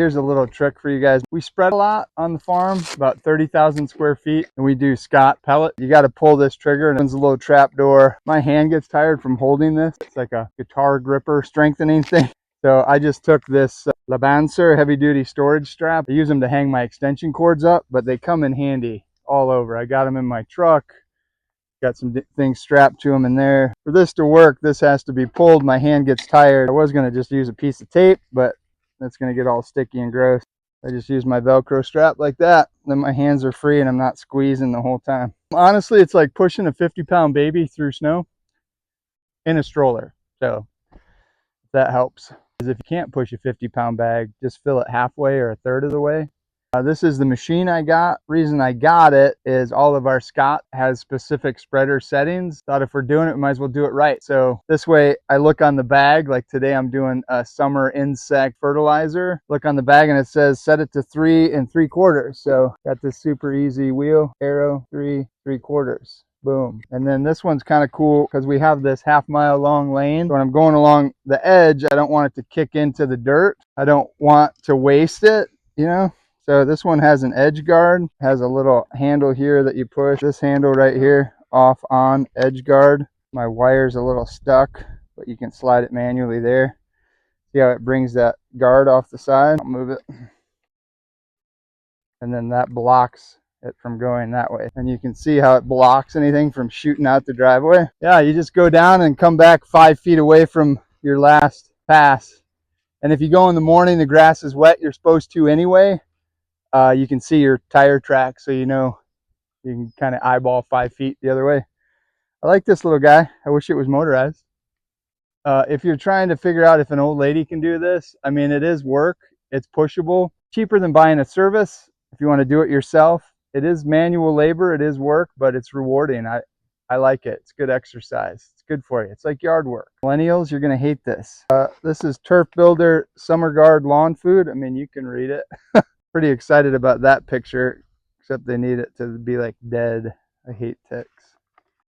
Here's a little trick for you guys. We spread a lot on the farm, about 30,000 square feet, and we do Scott pellet. You got to pull this trigger and there's a little trap door. My hand gets tired from holding this. It's like a guitar gripper strengthening thing. So I just took this Labancer heavy duty storage strap. I use them to hang my extension cords up, but they come in handy all over. I got them in my truck. Got some things strapped to them in there. For this to work, this has to be pulled. My hand gets tired. I was going to just use a piece of tape, but that's going to get all sticky and gross. I just use my Velcro strap like that. Then my hands are free and I'm not squeezing the whole time. Honestly, it's like pushing a 50-pound baby through snow in a stroller. So that helps. Because if you can't push a 50-pound bag, just fill it halfway or a third of the way. This is the machine I got. Reason I got it is all of our Scott has specific spreader settings. Thought if we're doing it, we might as well do it right. So this way I look on the bag, like today I'm doing a summer insect fertilizer. Look on the bag and it says set it to 3 3/4. So got this super easy wheel, arrow, 3 3/4. Boom. And then this one's kind of cool because we have this half-mile long lane. When I'm going along the edge, I don't want it to kick into the dirt. I don't want to waste it, you know? So this one has an EdgeGuard, has a little handle here that you push. This handle right here, off, on, EdgeGuard. My wire's a little stuck, but you can slide it manually there. See how it brings that guard off the side? I'll move it. And then that blocks it from going that way. And you can see how it blocks anything from shooting out the driveway. Yeah, you just go down and come back 5 feet away from your last pass. And if you go in the morning, the grass is wet, you're supposed to anyway. You can see your tire track, so you know you can kind of eyeball 5 feet the other way. I like this little guy. I wish it was motorized. If you're trying to figure out if an old lady can do this, I mean, it is work. It's pushable. Cheaper than buying a service if you want to do it yourself. It is manual labor. It is work, but it's rewarding. I like it. It's good exercise. It's good for you. It's like yard work. Millennials, you're going to hate this. This is Turf Builder Summer Guard Lawn Food. I mean, you can read it. Pretty excited about that picture, except they need it to be like dead. I hate ticks.